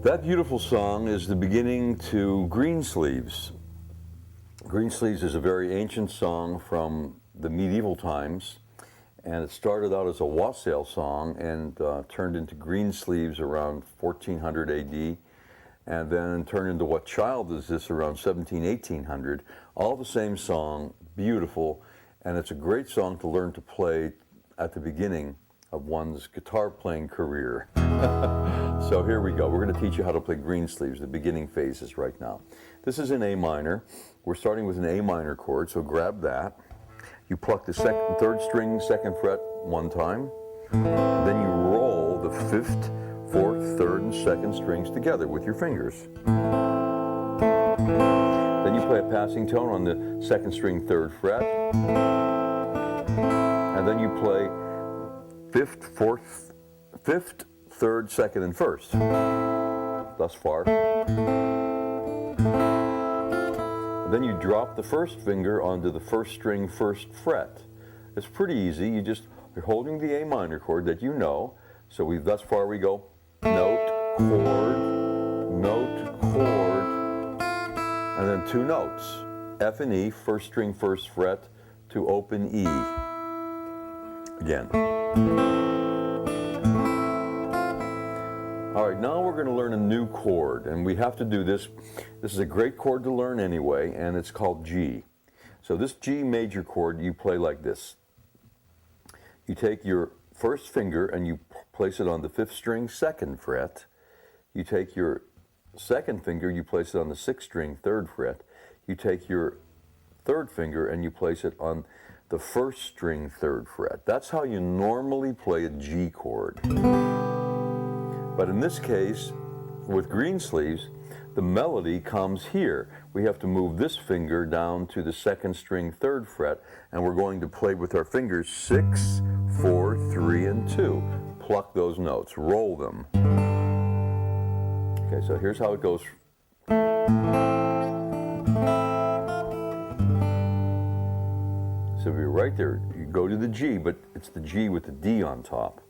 That beautiful song is the beginning to Greensleeves. Greensleeves is a very ancient song from the medieval times, and it started out as a wassail song and turned into Greensleeves around 1400 AD, and then turned into What Child Is This around 1800. All the same song, beautiful, and it's a great song to learn to play at the beginning of one's guitar playing career. So here we go. We're going to teach you how to play Greensleeves, the beginning phases right now. This is in A minor. We're starting with an A minor chord, so grab that. You pluck the third string, second fret one time. Then you roll the fifth, fourth, third, and second strings together with your fingers. Then you play a passing tone on the second string, third fret. And then you play fifth, fourth, fifth, third, second, and first, thus far. And then you drop the first finger onto the first string, first fret. It's pretty easy. You're holding the A minor chord that you know. So thus far we go note, chord, and then two notes, F and E, first string, first fret, to open E. Again. All right, now we're going to learn a new chord, and we have to do this. This is a great chord to learn anyway, and it's called G. So this G major chord you play like this. You take your first finger and you place it on the fifth string, second fret. You take your second finger, you place it on the sixth string, third fret. You take your third finger and you place it on the first string, third fret. That's how you normally play a G chord. But in this case, with Greensleeves, the melody comes here. We have to move this finger down to the second string, third fret, and we're going to play with our fingers 6, 4, 3, and 2. Pluck those notes, roll them. Okay, so here's how it goes. So you're right there. You go to the G, but it's the G with the D on top,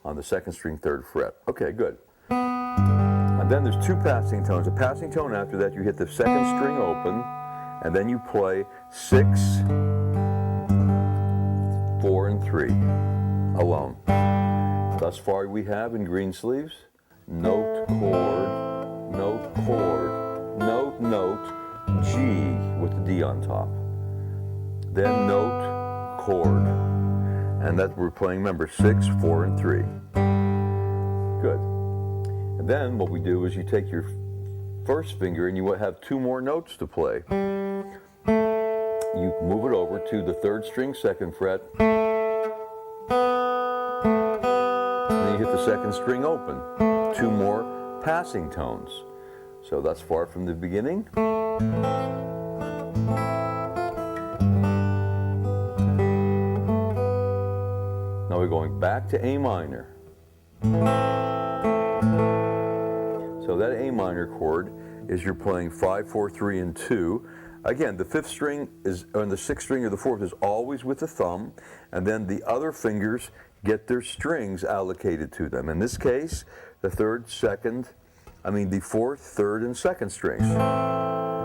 on the second string, third fret. Okay, good. And then there's two passing tones. A passing tone after that, you hit the second string open, and then you play 6, 4, and 3 alone. Thus far we have in Greensleeves, note, chord, note, G with the D on top. Then note, chord, and that we're playing, remember, 6, 4, and 3. Good. And then what we do is you take your first finger and you have two more notes to play. You move it over to the third string, second fret, and then you hit the second string open. Two more passing tones. So that's far from the beginning. Now we're going back to A minor. So that A minor chord is you're playing 5, 4, 3, and 2. Again, the fifth string is, and the sixth string or the fourth is always with the thumb, and then the other fingers get their strings allocated to them. In this case, the the fourth, third, and second strings.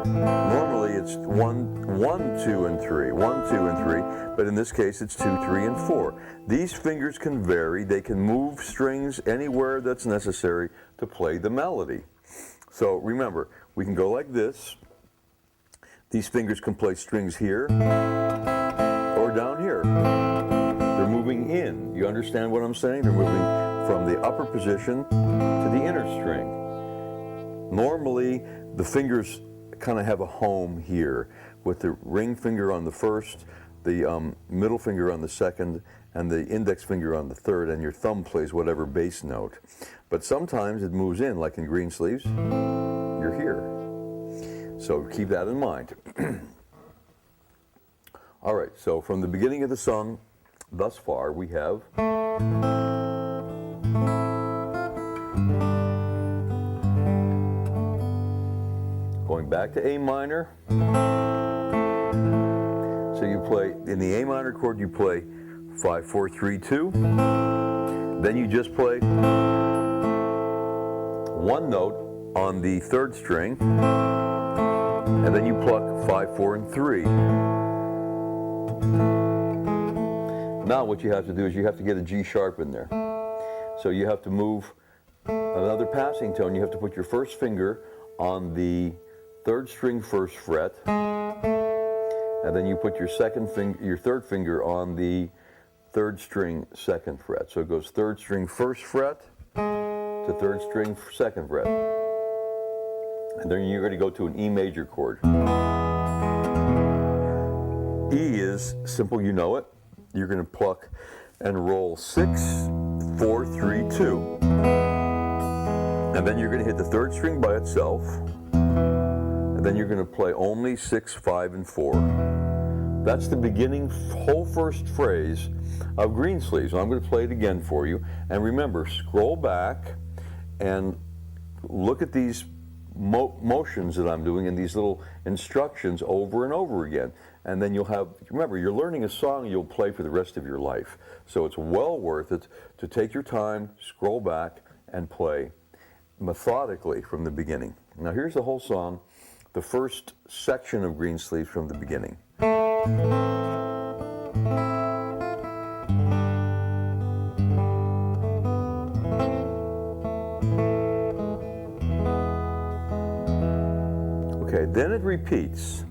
Normally it's 1, 2, and 3, 1, 2, and 3, but in this case it's 2, 3, and 4. These fingers can vary. They can move strings anywhere that's necessary to play the melody. So remember, we can go like this. These fingers can play strings here or down here. They're moving in. You understand what I'm saying? They're moving from the upper position to the inner string. Normally, the fingers kind of have a home here with the ring finger on the first, the middle finger on the second, and the index finger on the third, and your thumb plays whatever bass note. But sometimes it moves in, like in Greensleeves, you're here. So keep that in mind. All right, so from the beginning of the song thus far, we have going back to A minor. So you play, in the A minor chord, you play 5, 4, 3, 2. Then you just play one note on the 3rd string, and then you pluck 5, 4, and 3. Now what you have to do is you have to get a G sharp in there. So you have to move another passing tone. You have to put your first finger on the 3rd string 1st fret, and then you put your 3rd finger on the 3rd string 2nd fret. So it goes 3rd string 1st fret to 3rd string 2nd fret. And then you're going to go to an E major chord. E is simple, you know it. You're going to pluck and roll 6, 4, 3, 2. And then you're going to hit the 3rd string by itself. And then you're going to play only 6, 5, and 4. That's the beginning whole first phrase of Greensleeves. I'm going to play it again for you. And remember, scroll back and look at these motions that I'm doing and these little instructions over and over again. And then you'll have, remember, you're learning a song you'll play for the rest of your life. So it's well worth it to take your time, scroll back, and play methodically from the beginning. Now here's the whole song, the first section of Greensleeves from the beginning. Okay, then it repeats.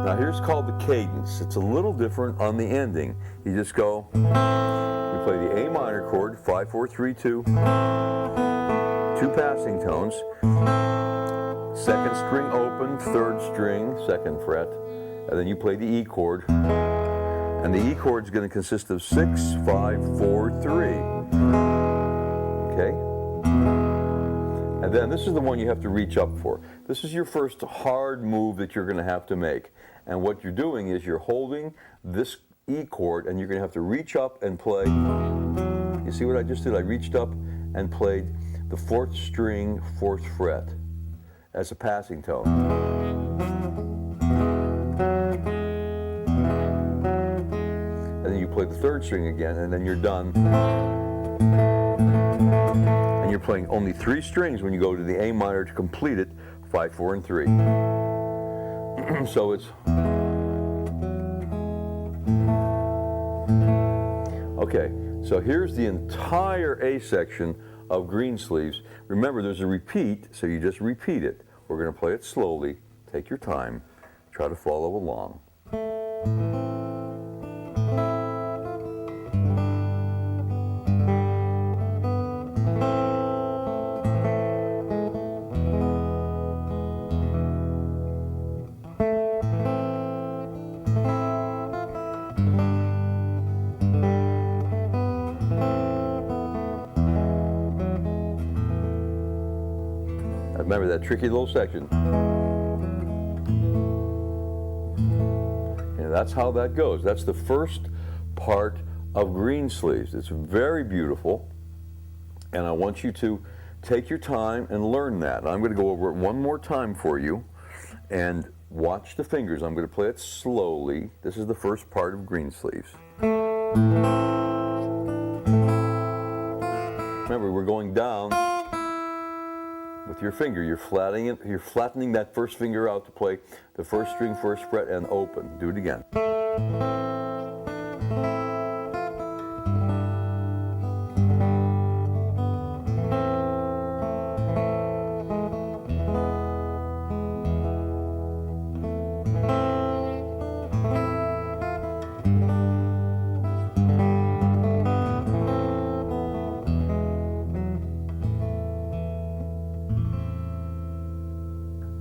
Now here's called the cadence. It's a little different on the ending. You just go, you play the A minor chord, 5, 4, 3, 2, 2 passing tones, 2nd string open, 3rd string, 2nd fret, and then you play the E chord. And the E chord is going to consist of 6, 5, 4, 3. Okay? And then this is the one you have to reach up for. This is your first hard move that you're going to have to make. And what you're doing is you're holding this E chord and you're going to have to reach up and play. You see what I just did? I reached up and played the 4th string 4th fret as a passing tone. And then you play the 3rd string again, and then you're done. And you're playing only 3 strings when you go to the A minor to complete it, 5, 4, and 3. So it's... Okay, so here's the entire A section of Greensleeves. Remember, there's a repeat, so you just repeat it. We're going to play it slowly. Take your time. Try to follow along. Remember that tricky little section. And that's how that goes. That's the first part of Greensleeves. It's very beautiful, and I want you to take your time and learn that. I'm going to go over it one more time for you, and watch the fingers. I'm going to play it slowly. This is the first part of Greensleeves. Remember, we're going down with your finger. You're flattening that first finger out to play the 1st string 1st fret and open. Do it again.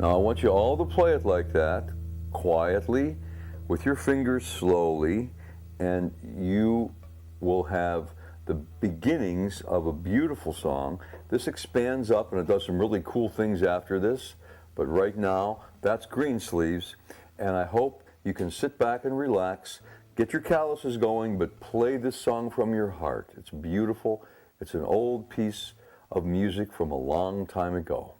Now I want you all to play it like that, quietly, with your fingers slowly, and you will have the beginnings of a beautiful song. This expands up and it does some really cool things after this, but right now, that's Greensleeves, and I hope you can sit back and relax, get your calluses going, but play this song from your heart. It's beautiful. It's an old piece of music from a long time ago.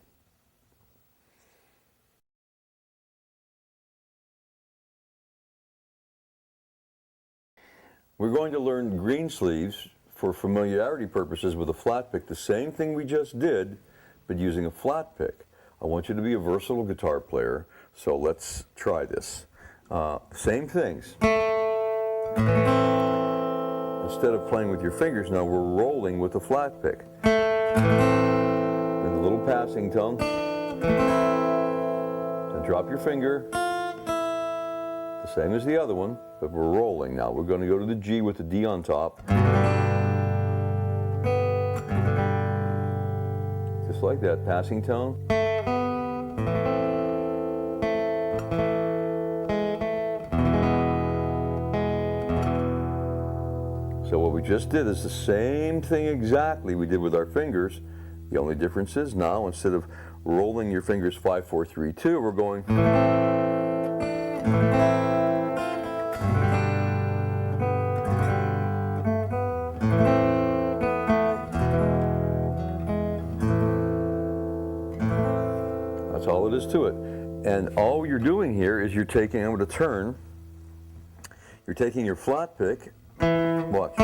We're going to learn Greensleeves for familiarity purposes with a flat pick, the same thing we just did, but using a flat pick. I want you to be a versatile guitar player, so let's try this. Same things. Instead of playing with your fingers, now we're rolling with a flat pick. And a little passing tone. And drop your finger. The same as the other one, but we're rolling now. We're going to go to the G with the D on top. Just like that, passing tone. So what we just did is the same thing exactly we did with our fingers. The only difference is now, instead of rolling your fingers 5, 4, 3, 2, we're going. That's all it is to it. And all you're doing here is you're taking, I'm going to turn, you're taking your flat pick. Watch.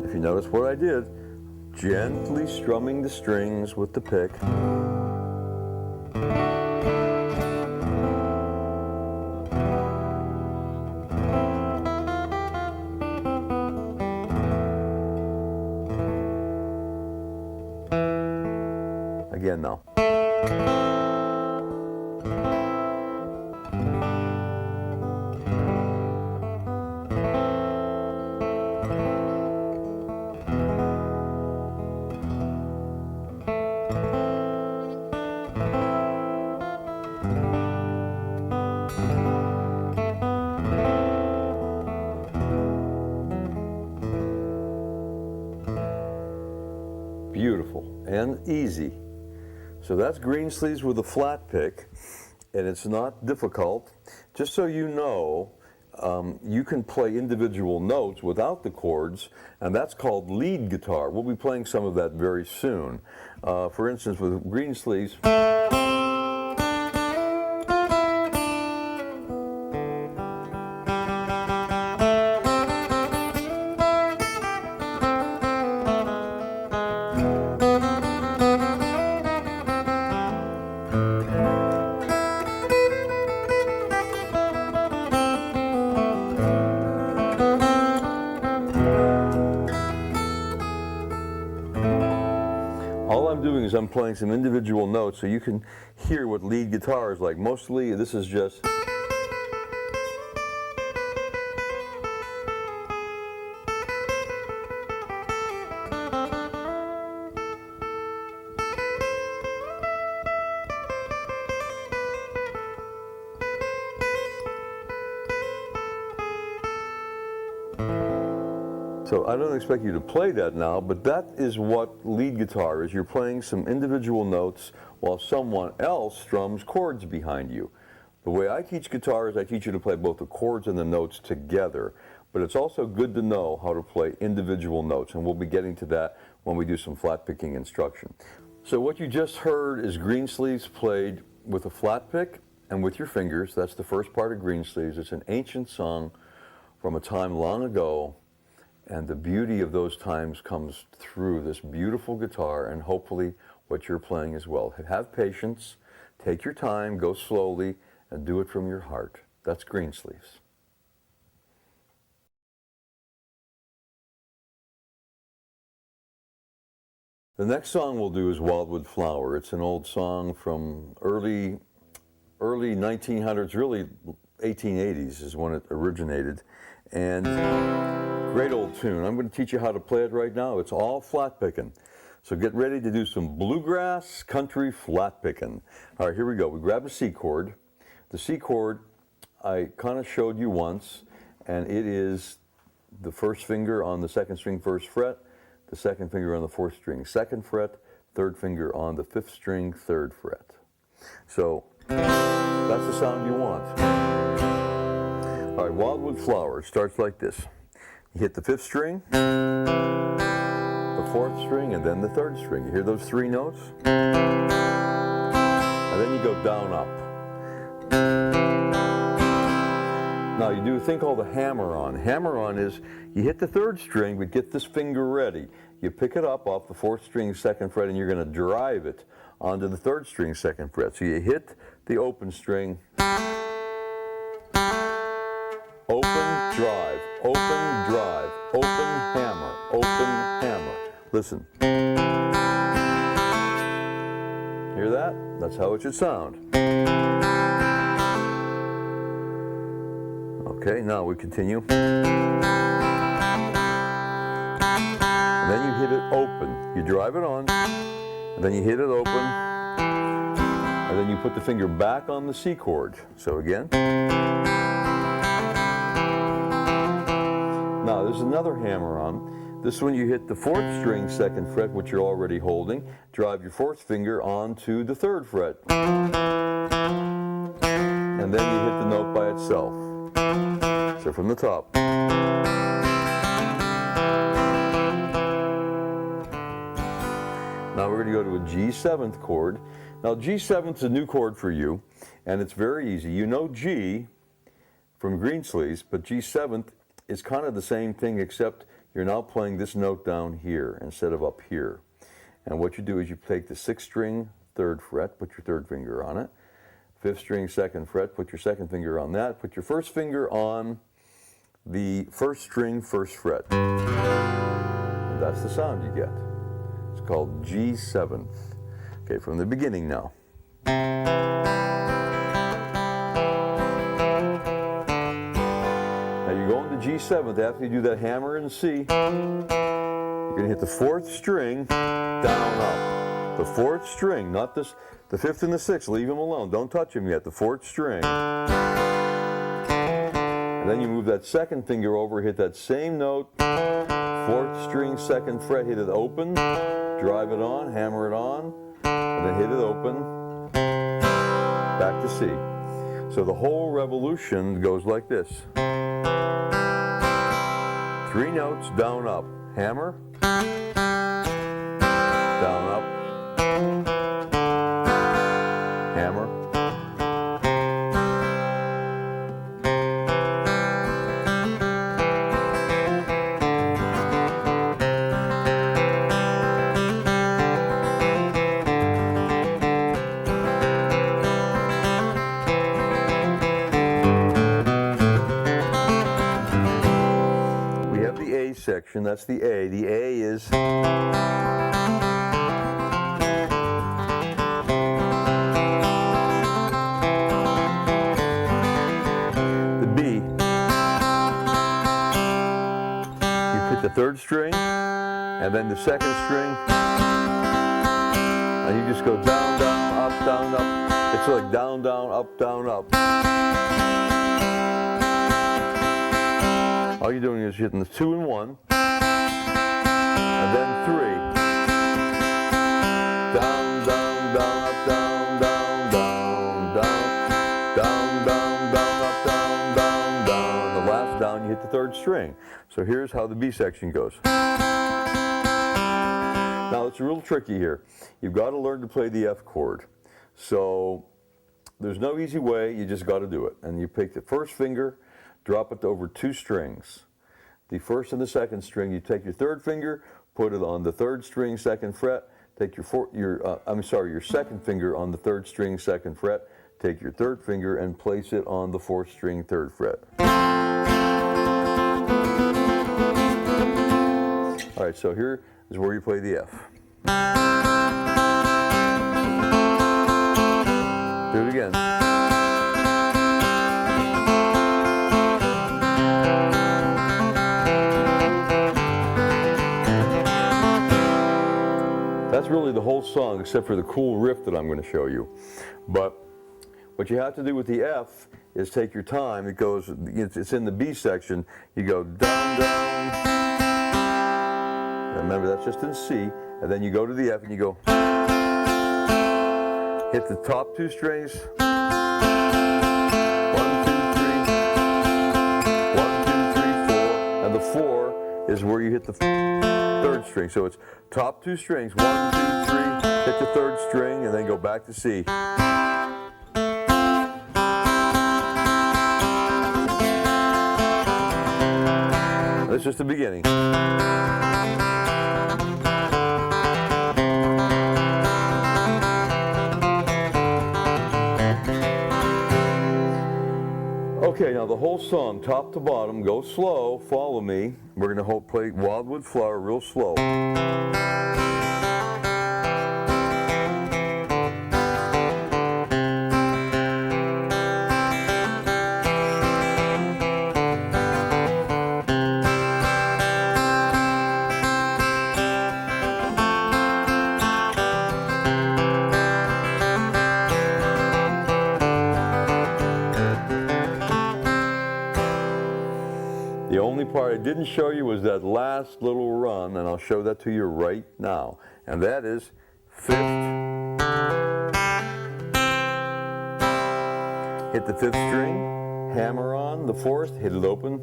If you notice what I did, gently strumming the strings with the pick. Again now. Beautiful and easy. So that's Greensleeves with a flat pick, and it's not difficult. Just so you know, you can play individual notes without the chords, and that's called lead guitar. We'll be playing some of that very soon. For instance, with Greensleeves, all I'm doing is I'm playing some individual notes so you can hear what lead guitar is like. Mostly this is just. So I don't expect you to play that now, but that is what lead guitar is. You're playing some individual notes while someone else strums chords behind you. The way I teach guitar is I teach you to play both the chords and the notes together, but it's also good to know how to play individual notes, and we'll be getting to that when we do some flat picking instruction. So what you just heard is Greensleeves played with a flat pick and with your fingers. That's the first part of Greensleeves. It's an ancient song from a time long ago. And the beauty of those times comes through this beautiful guitar and hopefully what you're playing as well. Have patience, take your time, go slowly, and do it from your heart. That's Greensleeves. The next song we'll do is Wildwood Flower. It's an old song from early 1900s, really 1880s is when it originated. And great old tune. I'm going to teach you how to play it right now. It's all flat picking. So get ready to do some bluegrass country flat picking. All right, here we go. We grab a C chord. The C chord I kind of showed you once, and it is the first finger on the second string first fret, the second finger on the 4th string, 2nd fret, 3rd finger on the 5th string, 3rd fret. So that's the sound you want. All right, Wildwood Flower starts like this. You hit the 5th string, the 4th string, and then the 3rd string. You hear those 3 notes? And then you go down, up. Now you do a thing called a hammer-on. Hammer-on is you hit the 3rd string, but get this finger ready. You pick it up off the 4th string, 2nd fret, and you're going to drive it onto the 3rd string, 2nd fret. So you hit the open string, open, drive, open, drive, open, hammer, open, hammer. Listen. Hear that? That's how it should sound. Okay, now we continue. And then you hit it open. You drive it on, and then you hit it open, and then you put the finger back on the C chord. So again. Now there's another hammer-on. This one you hit the 4th string, 2nd fret, which you're already holding. Drive your 4th finger onto the 3rd fret. And then you hit the note by itself. So from the top. Now we're going to go to a G7th chord. Now G7th is a new chord for you, and it's very easy. You know G from Greensleeves, but G7th is kind of the same thing, except you're now playing this note down here instead of up here. And what you do is you take the 6th string, 3rd fret, put your 3rd finger on it. 5th string, 2nd fret, put your 2nd finger on that. Put your 1st finger on the 1st string, 1st fret. And that's the sound you get. It's called G7th. Okay, from the beginning now. Now you go into G7th. After you do that hammer and C, you're going to hit the 4th string, down, up. The 4th string, not this, the 5th and the 6th, leave them alone. Don't touch them yet. The 4th string. And then you move that 2nd finger over, hit that same note, 4th string, 2nd fret, hit it open, drive it on, hammer it on, and then hit it open, back to C. So the whole revolution goes like this. 3 notes, down, up, hammer, down, up, hammer, we have the A section. That's the A. The A is the 3rd string, and then the 2nd string, and you just go down, down, up, down, up. It's like down, down, up, down, up. All you're doing is hitting the 2 and 1, and then 3. Down, down, down, up, down, down, down, down, down, down, down, up, down, down, down. The last down, you hit the 3rd string. So here's how the B section goes. Now it's real tricky here. You've got to learn to play the F chord. So there's no easy way, you just got to do it. And you pick the 1st finger, drop it over 2 strings. The 1st and the 2nd string, you take your 3rd finger, put it on the 3rd string, 2nd fret, take your 2nd finger on the 3rd string, 2nd fret, take your 3rd finger and place it on the 4th string, 3rd fret. All right, so here is where you play the F. Do it again. That's really the whole song, except for the cool riff that I'm going to show you. But what you have to do with the F is take your time. It goes, it's in the B section. You go down, down. Remember, that's just in C. And then you go to the F and you go. Hit the top 2 strings. 1, 2, 3. 1, 2, 3, 4. And the 4 is where you hit the 3rd string. So it's top 2 strings. 1, 2, 3. Hit the 3rd string and then go back to C. That's just the beginning. Okay, now the whole song, top to bottom, go slow, follow me. We're going to play Wildwood Flower real slow. The only part I didn't show you was that last little run, and I'll show that to you right now. And that is 5th. Hit the 5th string, hammer on the 4th, hit it open,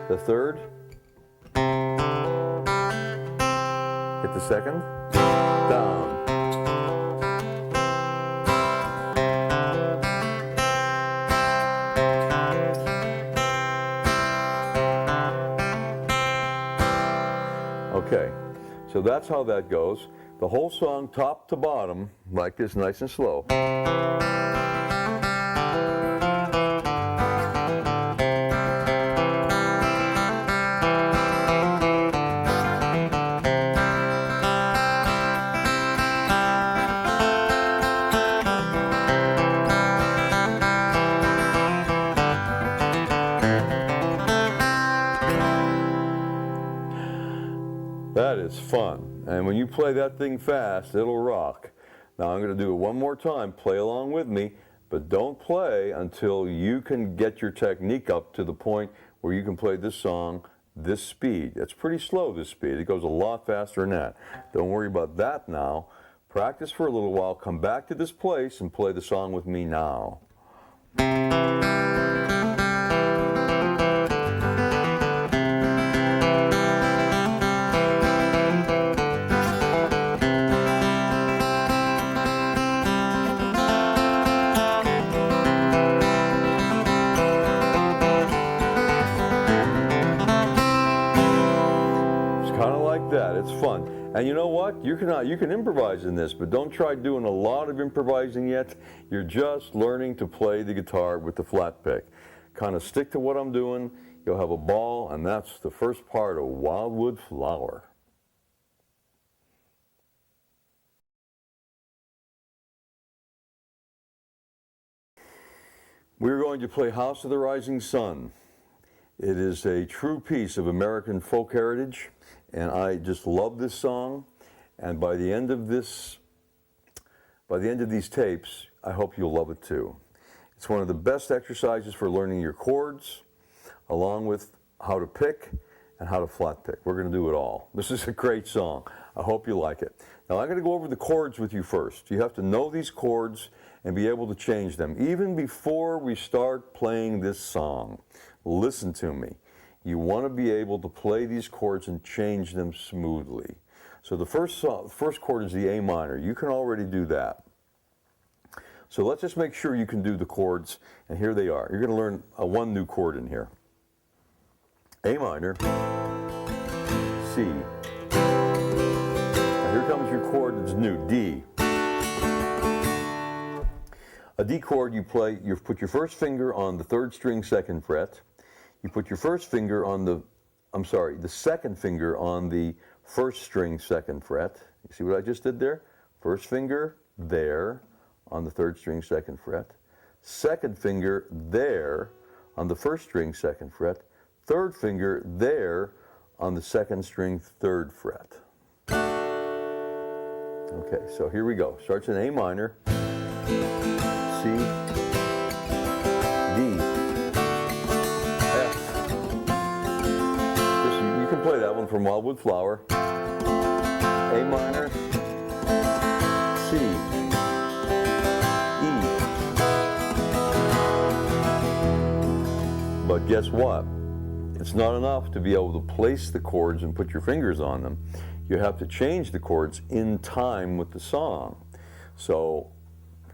the 3rd, hit the 2nd, down. Okay, so that's how that goes. The whole song, top to bottom, like this, nice and slow. That is fun, and when you play that thing fast, it'll rock. Now I'm going to do it one more time. Play along with me, but don't play until you can get your technique up to the point where you can play this song this speed. It's pretty slow, this speed. It goes a lot faster than that. Don't worry about that now. Practice for a little while, come back to this place and play the song with me now. That it's fun, and you know what, you can improvise in this, but don't try doing a lot of improvising yet. You're just learning to play the guitar with the flat pick. Kind of stick to what I'm doing, you'll have a ball, and that's the first part of Wildwood Flower. We're going to play House of the Rising Sun. It is a true piece of American folk heritage, and I just love this song. And by the end of these tapes, I hope you'll love it too. It's one of the best exercises for learning your chords, along with how to pick and how to flat pick. We're going to do it all. This is a great song. I hope you like it. Now I'm going to go over the chords with you first. You have to know these chords and be able to change them. Even before we start playing this song, listen to me. You want to be able to play these chords and change them smoothly. So the first chord is the A minor. You can already do that. So let's just make sure you can do the chords, and here they are. You're going to learn one new chord in here. A minor, C. Now here comes your chord that's new, D. A D chord, you put your first finger on the 3rd string 2nd fret. You put your first finger on the second finger on the 1st string 2nd fret. You see what I just did there? First finger there on the 3rd string 2nd fret. Second finger there on the 1st string 2nd fret. Third finger there on the 2nd string 3rd fret. Okay, so here we go. Starts in A minor, C, D, F. You can play play that one from Wildwood Flower. A minor, C, E. But guess what? It's not enough to be able to place the chords and put your fingers on them. You have to change the chords in time with the song. So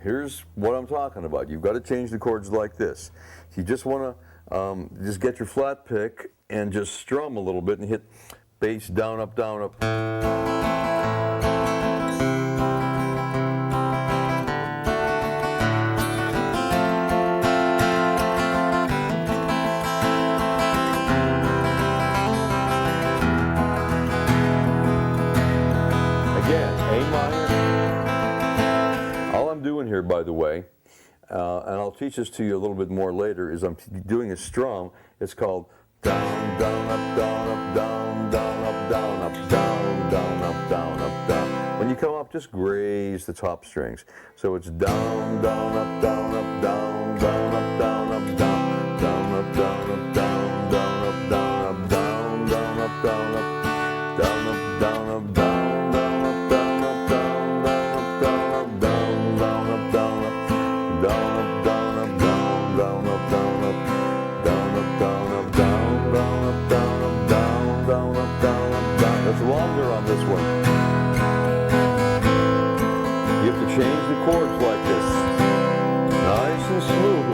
here's what I'm talking about. You've got to change the chords like this. If you just want to just get your flat pick and just strum a little bit and hit bass, down, up, down, up. Again, A minor. All I'm doing here, by the way, and I'll teach this to you a little bit more later, is I'm doing a strum. It's called down, down, up, down, up, down, down, up, down, up, down, down, up, down, up, down. When you come up, just graze the top strings. So it's down, down, up, down, up, down, down, up, down, up, down, down, up, down, up, down, down, up, down, up, down, down, up, down, up, down, up, down, up, down. It's longer on this one. You have to change the chords like this. Nice and smooth.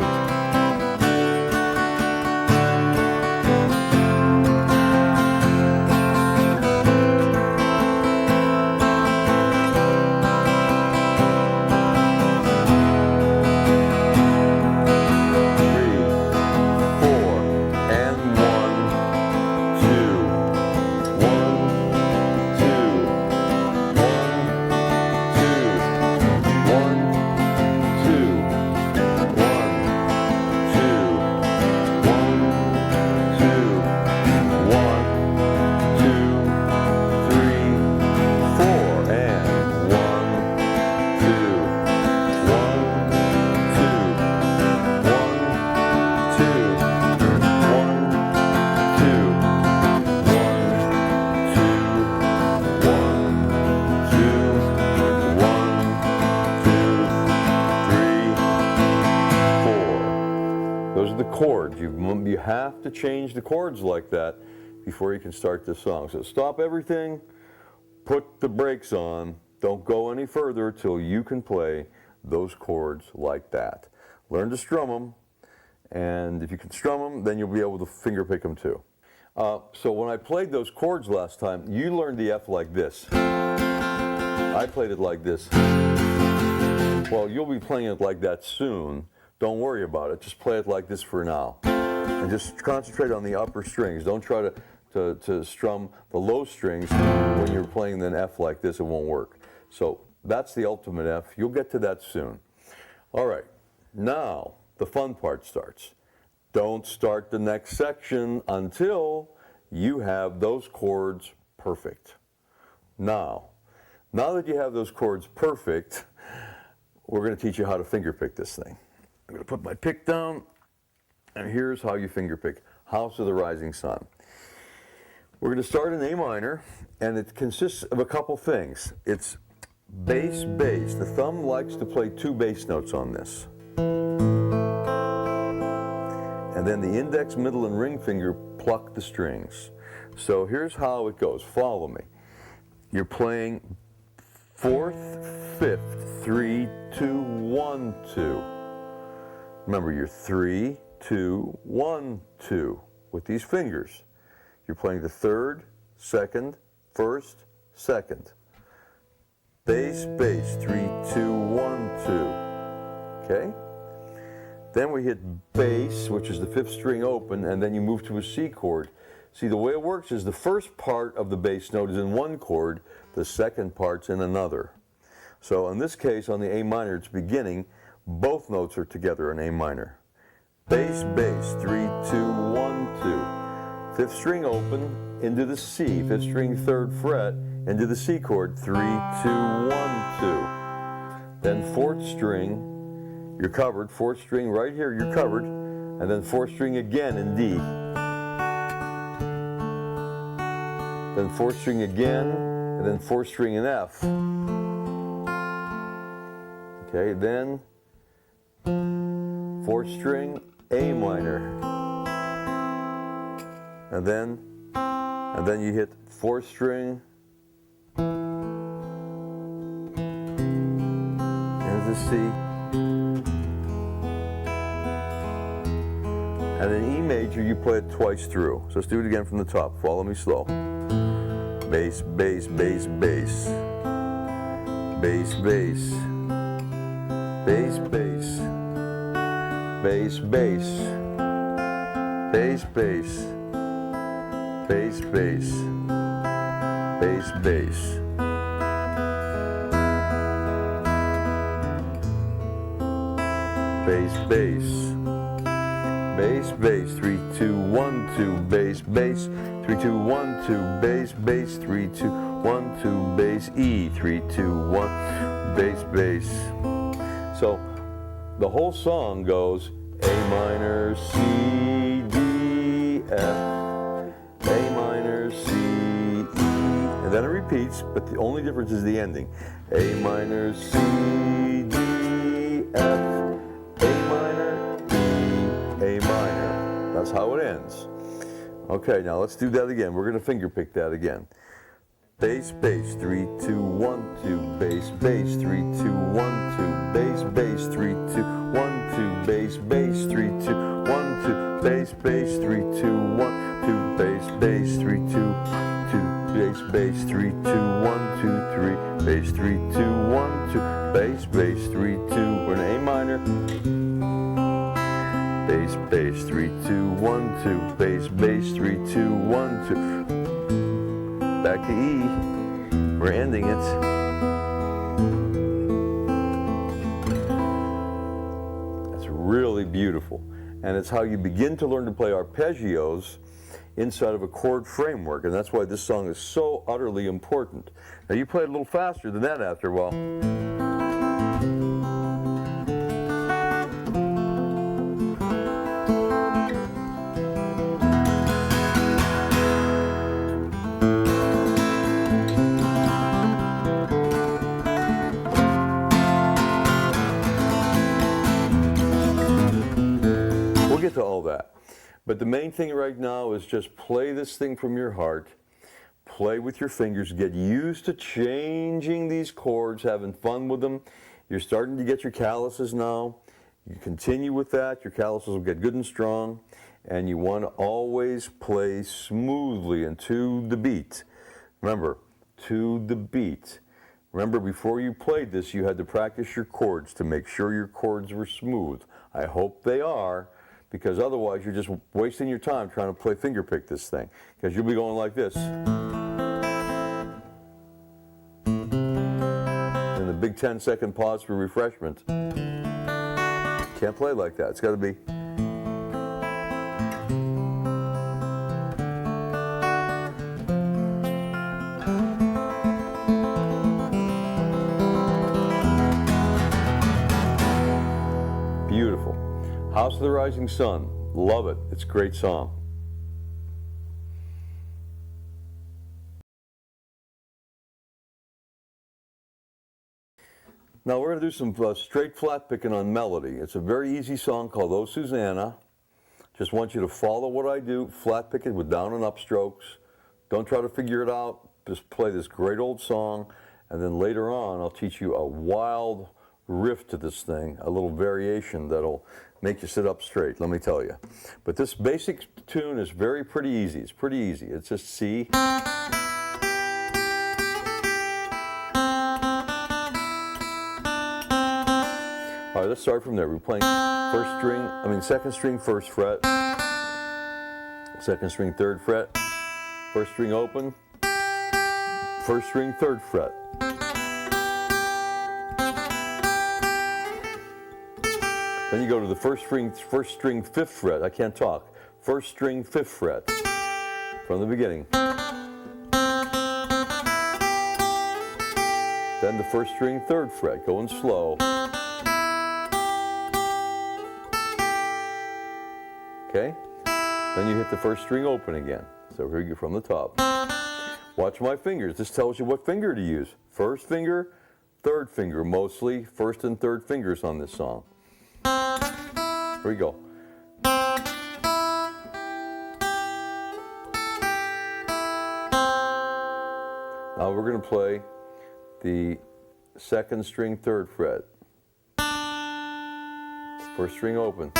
4. Those are the chords. You have to change the chords like that before you can start this song. So stop everything, put the brakes on, don't go any further till you can play those chords like that. Learn to strum them, and if you can strum them, then you'll be able to finger pick them too. So when I played those chords last time, you learned the F like this. I played it like this. Well, you'll be playing it like that soon. Don't worry about it. Just play it like this for now. And just concentrate on the upper strings. Don't try to strum the low strings when you're playing an F like this. It won't work. So that's the ultimate F. You'll get to that soon. All right. Now the fun part starts. Don't start the next section until you have those chords perfect. Now that you have those chords perfect, we're going to teach you how to finger pick this thing. I'm going to put my pick down, and here's how you finger pick House of the Rising Sun. We're going to start in A minor, and it consists of a couple things. It's bass, bass. The thumb likes to play 2 bass notes on this. And then the index, middle, and ring finger pluck the strings. So here's how it goes. Follow me. You're playing 4th, 5th, 3, 2, 1, 2. Remember, you're 3, 2, 1, 2 with these fingers. You're playing the 3rd, 2nd, 1st, 2nd. Bass, bass, 3, 2, 1, 2. Okay? Then we hit bass, which is the 5th string open, and then you move to a C chord. See, the way it works is the first part of the bass note is in one chord, the second part's in another. So in this case, on the A minor, it's beginning, both notes are together in A minor. Bass, bass, 3, 2, 1, 2. 5th string open, into the C, 5th string 3rd fret, into the C chord, 3, 2, 1, 2. Then 4th string, you're covered, 4th string right here, you're covered, and then 4th string again in D. then fourth string again, and then fourth string in F. Okay, then fourth string, A minor. And then you hit fourth string into the C. And then E major, you play it twice through. So let's do it again from the top. Follow me slow. Bass, bass, bass, bass. Bass, bass. Bass, bass. Bass, bass. Bass, bass. Bass, bass. Bass, bass. Bass, bass. Bass, bass, 3, 2, 1, 2, bass, bass, 3, 2, 1, 2, bass, bass, 3, 2, 1, 2, bass, E, 3, 2, 1, bass, bass. So the whole song goes A minor, C, D, F, A minor, C, E, and then it repeats, but the only difference is the ending. A minor, C, D, F, A minor. That's how it ends. Okay, now let's do that again. We're going to finger pick that again. Bass, bass, 3, 2, 1, 2, bass, bass, 3, 2, 1, 2, bass, bass, 3, 2, 1, 2, bass, bass, 3, 2, 1, 2, bass, bass, 3, 2, 1, 2, bass, bass, 3, 2, 2, bass, bass, 3, 2, 1, 2, 3, bass, 3, 2, 1, 2, bass, bass, 3, 2, we're in A minor. Bass, bass, 3, 2, 1, 2, bass, bass, 3, 2, 1, 2. Back to E. We're ending it. That's really beautiful. And it's how you begin to learn to play arpeggios inside of a chord framework. And that's why this song is so utterly important. Now you play it a little faster than that after a while. To all that. But the main thing right now is just play this thing from your heart. Play with your fingers. Get used to changing these chords, having fun with them. You're starting to get your calluses now. You continue with that. Your calluses will get good and strong. And you want to always play smoothly and to the beat. Remember, to the beat. Remember, before you played this, you had to practice your chords to make sure your chords were smooth. I hope they are. Because otherwise you're just wasting your time trying to play finger pick this thing. Because you'll be going like this. And the big 10-second pause for refreshment. Can't play like that. It's got to be. Beautiful. House of the Rising Sun. Love it. It's a great song. Now we're going to do some straight flat picking on melody. It's a very easy song called Oh Susanna. Just want you to follow what I do. Flat pick it with down and up strokes. Don't try to figure it out. Just play this great old song. And then later on I'll teach you a wild riff to this thing, a little variation that'll make you sit up straight, let me tell you. But this basic tune is pretty easy. It's pretty easy. It's just C. All right, let's start from there. We're playing second string, first fret, second string, third fret, first string open, first string, third fret. Then you go to the first string, fifth fret. I can't talk. First string, fifth fret. From the beginning. Then the first string, third fret, going slow. Okay? Then you hit the first string open again. So here you go from the top. Watch my fingers. This tells you what finger to use. First finger, third finger. Mostly first and third fingers on this song. Here we go. Now we're going to play the second string, third fret. First string open.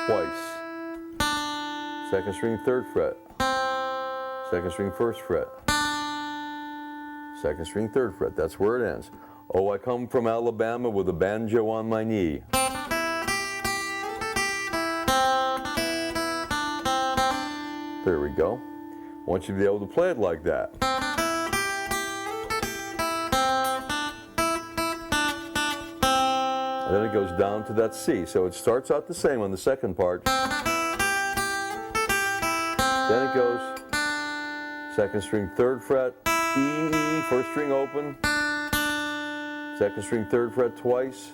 Twice. Second string, third fret. Second string, first fret. Second string, third fret. That's where it ends. Oh, I come from Alabama with a banjo on my knee. There we go. I want you to be able to play it like that. And then it goes down to that C. So it starts out the same on the second part. Then it goes second string, third fret, E, first string open, second string, third fret twice,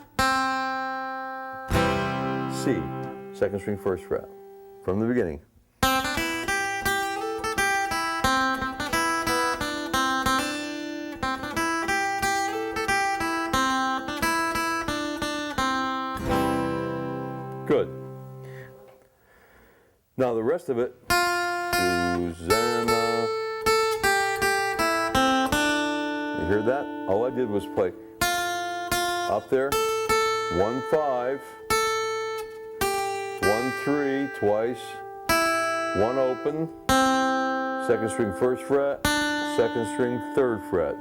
C, second string, first fret, from the beginning. Good. Now the rest of it, Susanna. You hear that? All I did was play up there, 1, 5, 1, 3, twice, 1 open, second string, first fret, second string, third fret.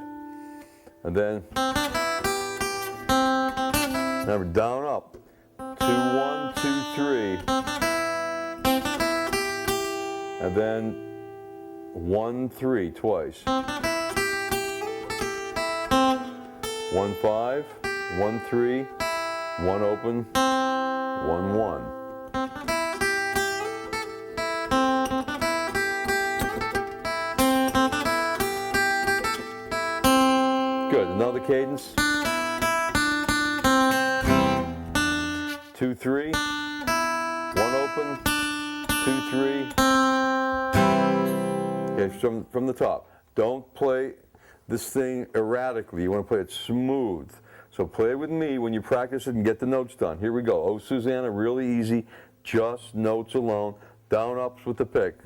And then, now we're down, up, 2, 1, 2, 3. And then 1, 3 twice. 1, 5, 1, 3, 1 open, 1, 1. Good. Another cadence. 2, 3. 1 open. 2, 3. Okay, from the top. Don't play this thing erratically. You want to play it smooth. So play with me when you practice it and get the notes done. Here we go. Oh, Susanna, really easy. Just notes alone. Down, ups with the pick.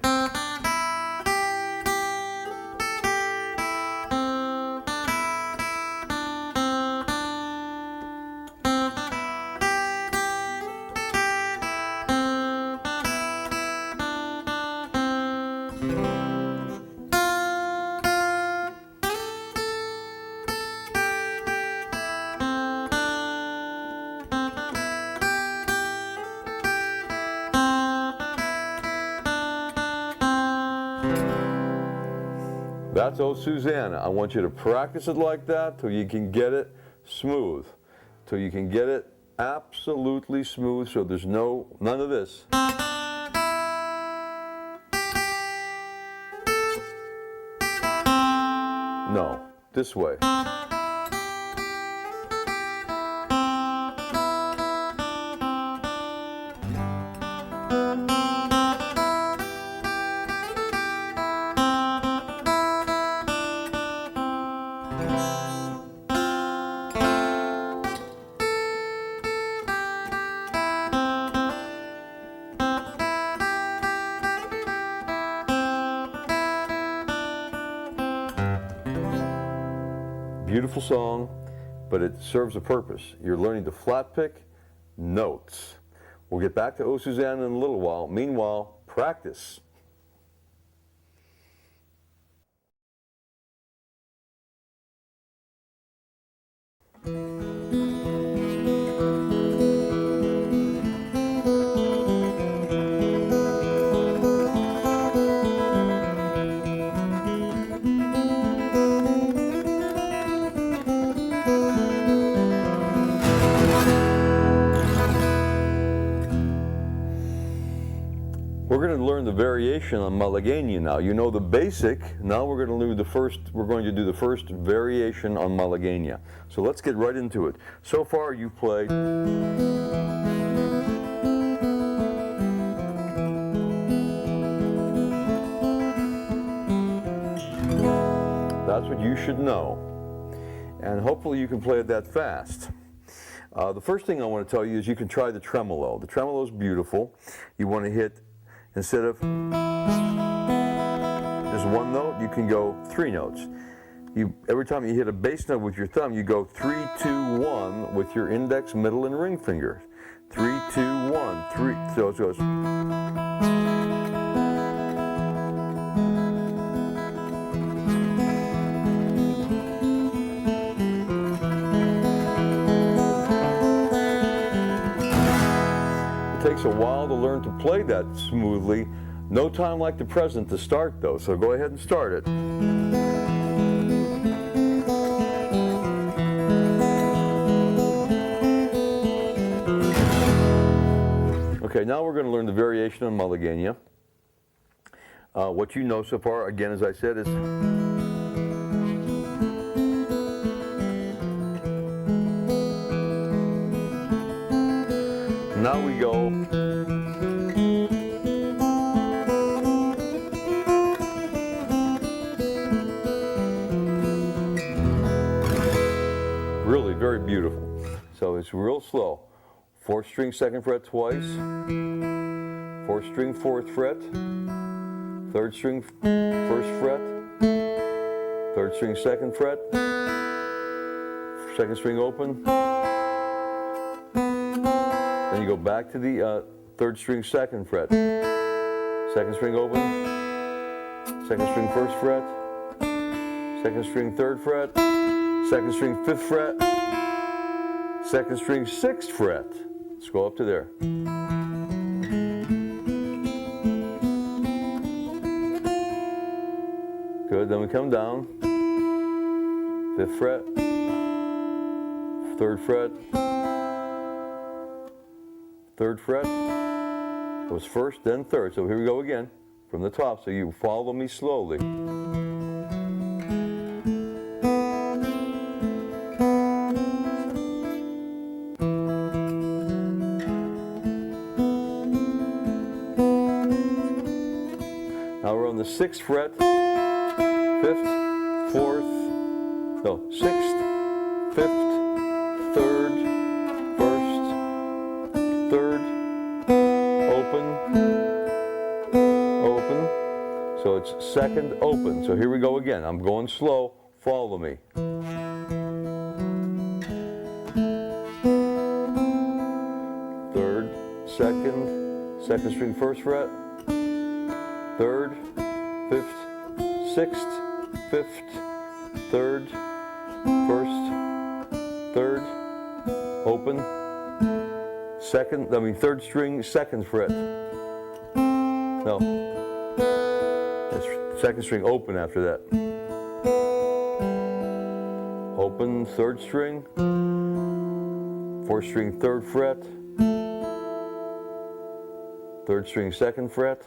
That's Oh Susanna. I want you to practice it like that till you can get it smooth. Till you can get it absolutely smooth so there's none of this. No, this way. Beautiful song, but it serves a purpose. You're learning to flat pick notes. We'll get back to Oh Susanna in a little while. Meanwhile, practice. We're going to learn the variation on Malaguena now. You know the basic. Now we're going to do the first variation on Malaguena. So let's get right into it. So far you've played you should know. And hopefully you can play it that fast. The first thing I want to tell you is you can try the tremolo. The tremolo is beautiful. You want to hit, instead of just one note, you can go 3 notes. Every time you hit a bass note with your thumb, you go 3, 2, 1 with your index, middle, and ring finger. 3, 2, 1, 3. So it goes. It takes a while to learn to play that smoothly. No time like the present to start though, so go ahead and start it. Okay, now we're going to learn the variation on Malaguena. What you know so far, again, as I said, is now we go really very beautiful. So it's real slow. 4th string 2nd fret twice, 4th string 4th fret, 3rd string 1st fret, 3rd string 2nd fret, 2nd string open, then you go back to the 3rd string 2nd fret, 2nd string open, 2nd string 1st fret, 2nd string 3rd fret, 2nd string 5th fret, 2nd string 6th fret. Let's go up to there. Good, then we come down. 5th fret, 3rd fret, 3rd fret. Goes 1st, then 3rd. So here we go again from the top. So you follow me slowly. Now we're on the 6th fret, 5th, 4th, no, 6th, 5th, 3rd, 1st, 3rd, open, open. So it's 2nd, open. So here we go again. I'm going slow. Follow me. 3rd, 2nd, 2nd string 1st fret, 3rd, 5th, 6th, 5th, 3rd, 1st, 3rd, open, 3rd string 2nd fret. No, that's 2nd string open after that. Open, 3rd string, 4th string 3rd fret, 3rd string 2nd fret,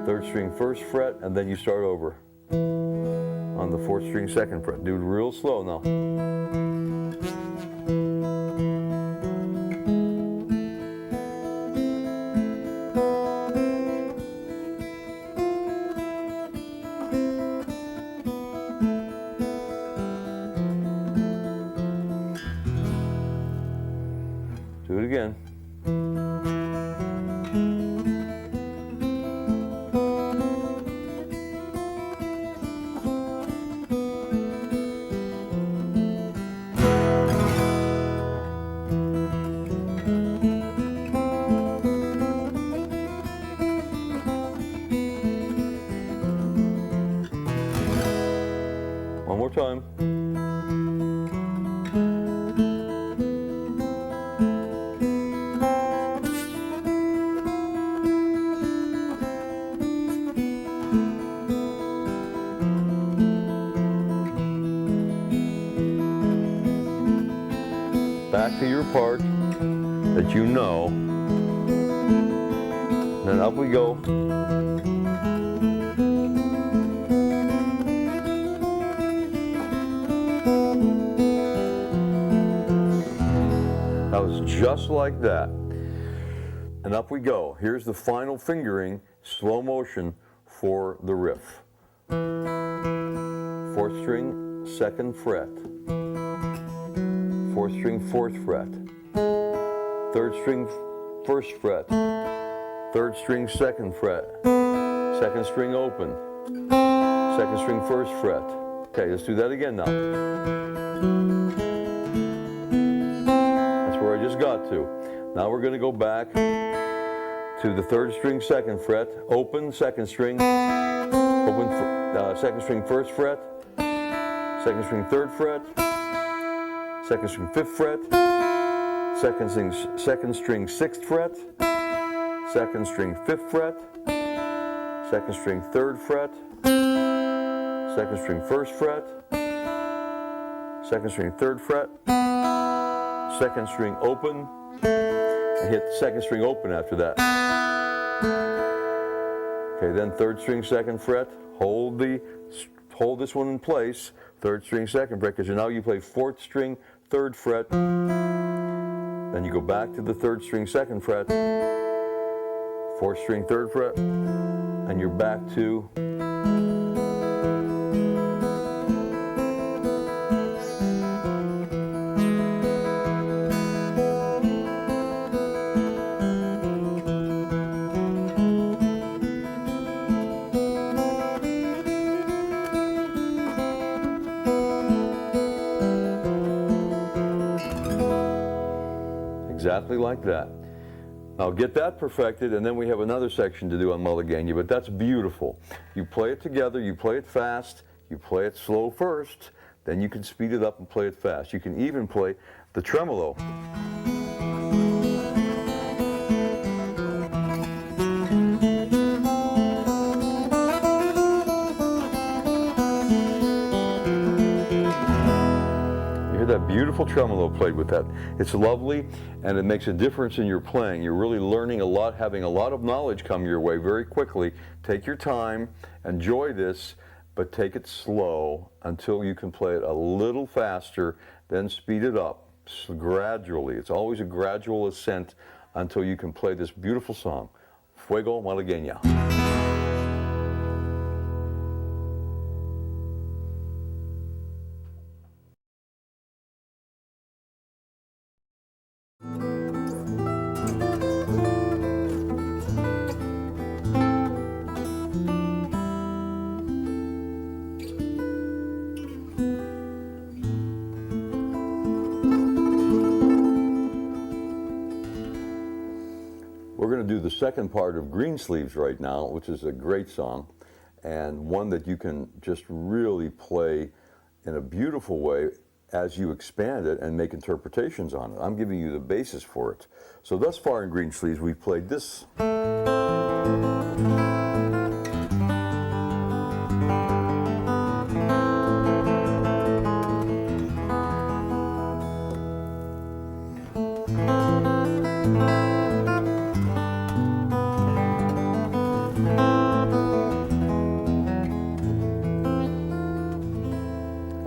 3rd string 1st fret, and then you start over on the 4th string 2nd fret. Do it real slow now. Do it again. One more time. Back to your part that you know. Then up we go. That was just like that. And up we go. Here's the final fingering, slow motion for the riff. fourth string, second fret, fourth string, fourth fret, third string, first fret, third string, second fret, second string open, second string, first fret. Okay, let's do that again now. That's where I just got to. Now we're going to go back to the third string, second fret, open, second string, open, second string, first fret, second string, third fret, second string, fifth fret, second string, sixth fret, second string, fifth fret, second string, third fret, second string, first fret, second string, third fret, second string, open, and hit the second string open after that. Okay, then third string, second fret, hold this one in place, third string, second fret, because now you play fourth string, third fret, then you go back to the third string, second fret, fourth string, third fret, and you're back to exactly like that. Now get that perfected, and then we have another section to do on Malaguena, but that's beautiful. You play it together, you play it fast, you play it slow first, then you can speed it up and play it fast. You can even play the tremolo. That beautiful tremolo played with that. It's lovely, and it makes a difference in your playing. You're really learning a lot, having a lot of knowledge come your way very quickly. Take your time, enjoy this, but take it slow until you can play it a little faster, then speed it up gradually. It's always a gradual ascent until you can play this beautiful song, Fuego Malagueña. We're going to do the second part of Greensleeves right now, which is a great song, and one that you can just really play in a beautiful way as you expand it and make interpretations on it. I'm giving you the basis for it. So thus far in Greensleeves, we've played this.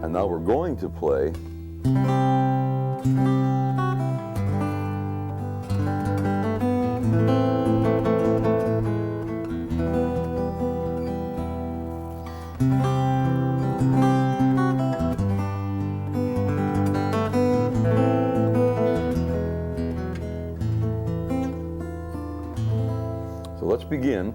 And now we're going to play So let's begin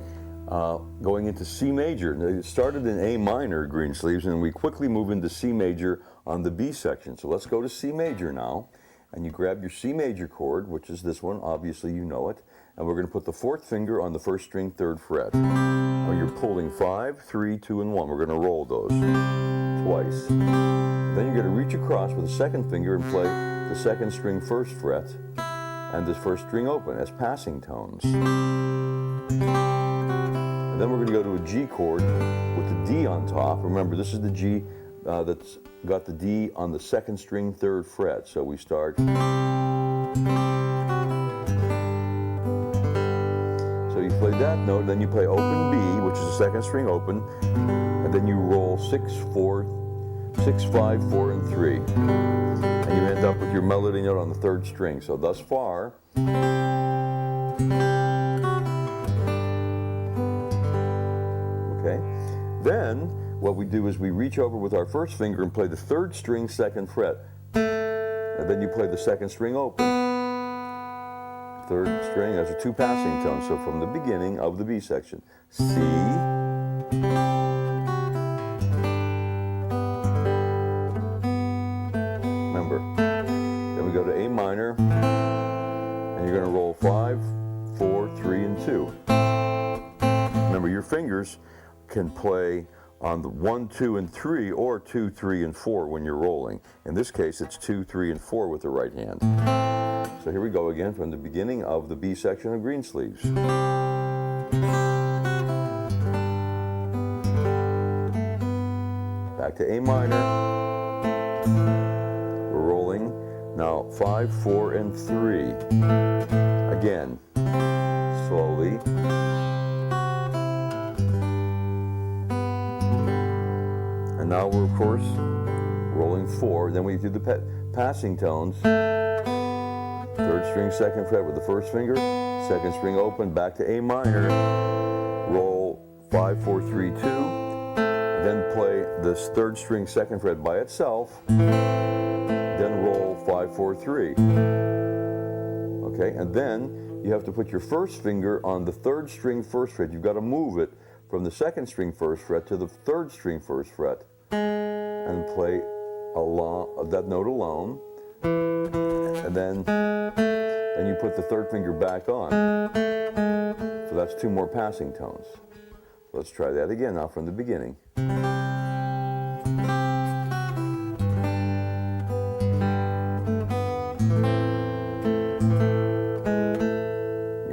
going into C major. Now, it started in A minor, Greensleeves, and we quickly move into C major on the B section. So let's go to C major now, and you grab your C major chord, which is this one, obviously you know it, and we're going to put the fourth finger on the first string, third fret. Now you're pulling 5, 3, 2, and 1. We're going to roll those twice. Then you're going to reach across with the second finger and play the second string, first fret, and the first string open as passing tones. And then we're going to go to a G chord with the D on top. Remember, this is the G that's got the D on the second string, third fret. So we start. So you play that note, then you play open B, which is the second string open, and then you roll 6, 4, 6, 5, 4, and 3. And you end up with your melody note on the third string. So thus far. Okay, then what we do is we reach over with our first finger and play the 3rd string 2nd fret. And then you play the 2nd string open. 3rd string, that's a 2 passing tone. So from the beginning of the B section, C, remember, then we go to A minor, and you're going to roll 5, 4, 3, and 2. Remember, your fingers can play on the 1, 2, and 3, or 2, 3, and 4 when you're rolling. In this case, it's 2, 3, and 4 with the right hand. So here we go again from the beginning of the B section of Greensleeves. Back to A minor. We're rolling now 5, 4, and 3. Again, slowly. And now we're, of course, rolling 4. Then we do the passing tones. 3rd string 2nd fret with the 1st finger. 2nd string open, back to A minor. Roll 5, 4, 3, 2. Then play this 3rd string 2nd fret by itself. Then roll 5, 4, 3. Okay, and then you have to put your 1st finger on the 3rd string 1st fret. You've got to move it from the 2nd string 1st fret to the 3rd string 1st fret. And play that note alone, and then you put the 3rd finger back on. So that's 2 more passing tones. So let's try that again now from the beginning. You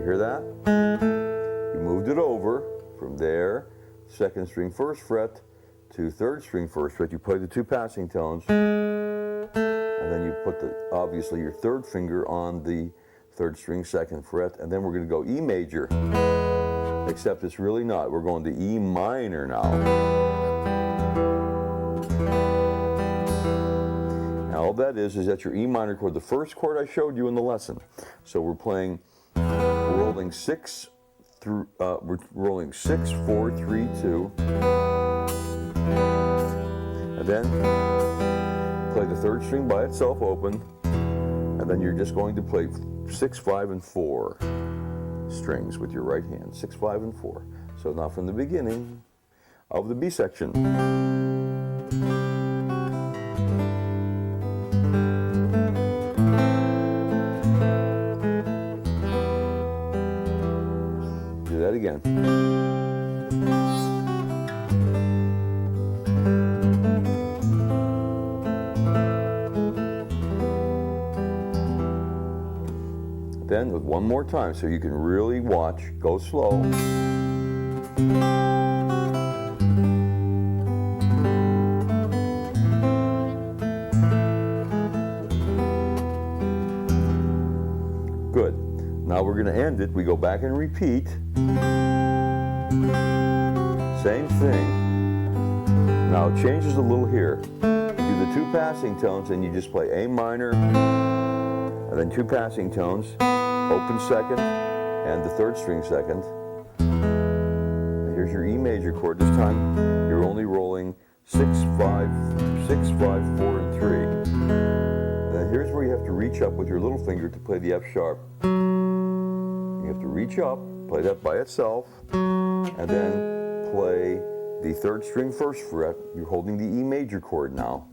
hear that? You moved it over from there, 2nd string 1st fret, to 3rd string 1st fret. You play the 2 passing tones, and then you put obviously your 3rd finger on the 3rd string 2nd fret, and then we're going to go E major, except it's really not. We're going to E minor now. Now all that is that your E minor chord, the first chord I showed you in the lesson. So we're rolling 6 through, we're rolling 6, 4, 3, 2. And then play the 3rd string by itself open, and then you're just going to play 6, 5, and 4 strings with your right hand. 6, 5, and 4. So now from the beginning of the B section. Do that again. Then with one more time so you can really watch. Go slow. Good. Now we're going to end it. We go back and repeat. Same thing. Now it changes a little here. Do the 2 passing tones and you just play A minor, and then 2 passing tones, open 2nd, and the 3rd string 2nd. And here's your E major chord. This time you're only rolling 6, 5, 4, and 3. Then here's where you have to reach up with your little finger to play the F sharp. You have to reach up, play that by itself, and then play the 3rd string 1st fret. You're holding the E major chord now.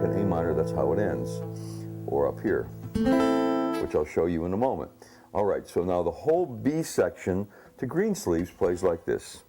In A minor, that's how it ends, or up here, which I'll show you in a moment. All right, so now the whole B section to Greensleeves plays like this.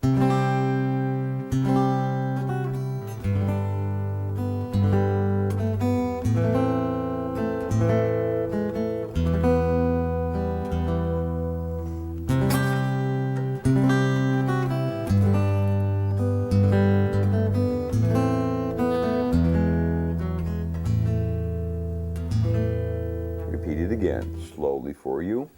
Repeat it again, slowly for you.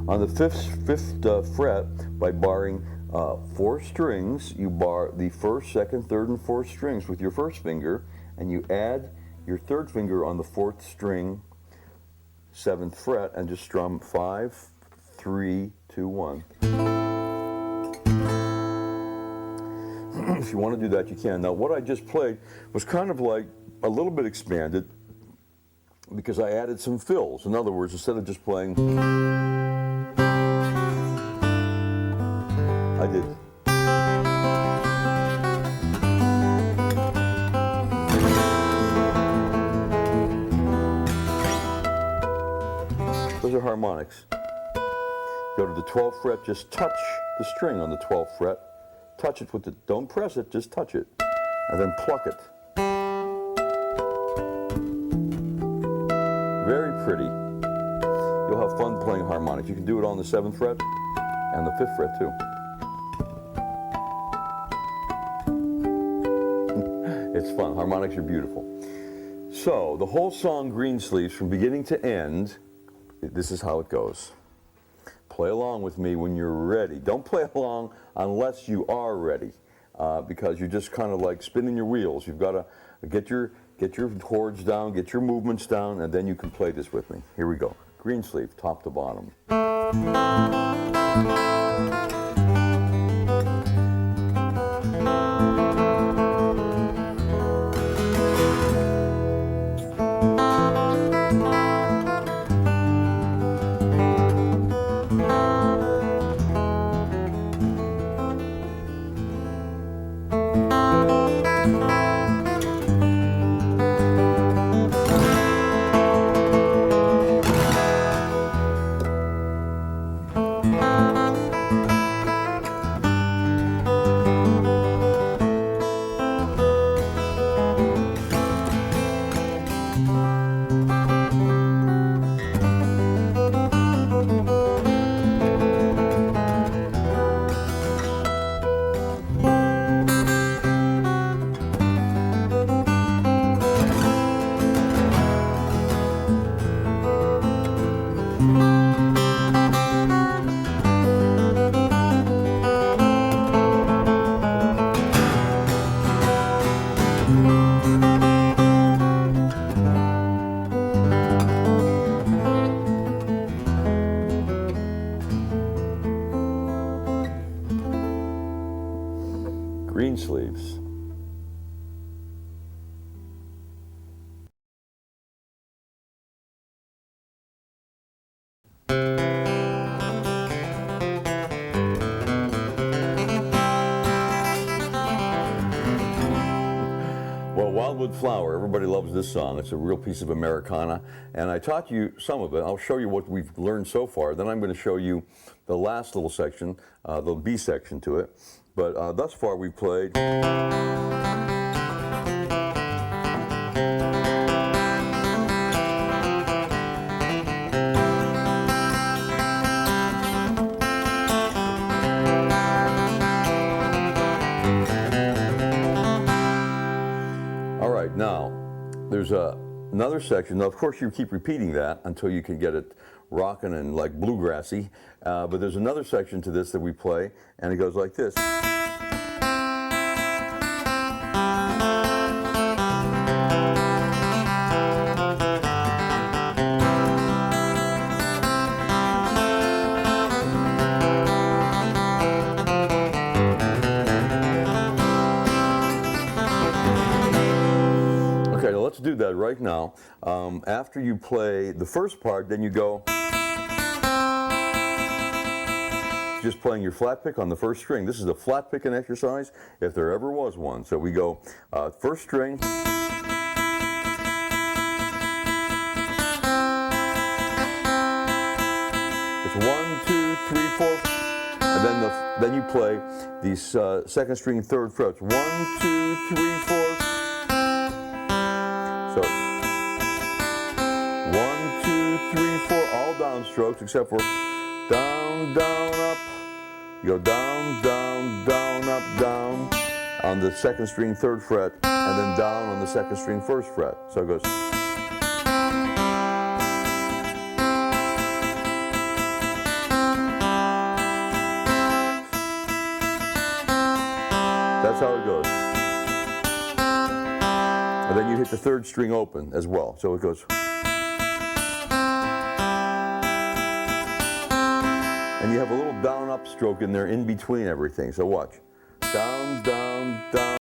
On the fifth fret, by barring 4 strings, you bar the first, second, third, and fourth strings with your first finger, and you add your third finger on the 4th string, 7th fret, and just strum 5, 3, 2, 1. If you want to do that, you can. Now, what I just played was kind of like a little bit expanded because I added some fills. In other words, instead of just playing, I did. Those are harmonics. Go to the 12th fret, just touch the string on the 12th fret. Touch it with the, don't press it, just touch it. And then pluck it. Very pretty. You'll have fun playing harmonics. You can do it on the 7th fret and the 5th fret too. It's fun. Harmonics are beautiful. So, the whole song Greensleeves, from beginning to end, this is how it goes. Play along with me when you're ready. Don't play along unless you are ready, because you're just kind of like spinning your wheels. You've got to get your chords down, get your movements down, and then you can play this with me. Here we go. Greensleeve, top to bottom. Greensleeves. Well, Wildwood Flower, everybody loves this song. It's a real piece of Americana, and I taught you some of it. I'll show you what we've learned so far. Then I'm going to show you the last little section, the B section to it. But thus far we've played. All right, now there's another section. Now, of course, you keep repeating that until you can get it rocking and like bluegrassy. But there's another section to this that we play, and it goes like this. Okay, now let's do that right now. After you play the first part, then you go just playing your flat pick on the first string. This is a flat picking exercise, if there ever was one. So we go first string, it's 1, 2, 3, 4, and then you play these second string, third frets. 1, 2, 3, 4. So 1, 2, 3, 4, all down strokes except for down, down, up. You go down, down, down, up, down on the second string, third fret, and then down on the second string, first fret. So it goes. And then you hit the third string open as well. So it goes. And you have a little down up stroke in there in between everything. So watch. Down, down, down.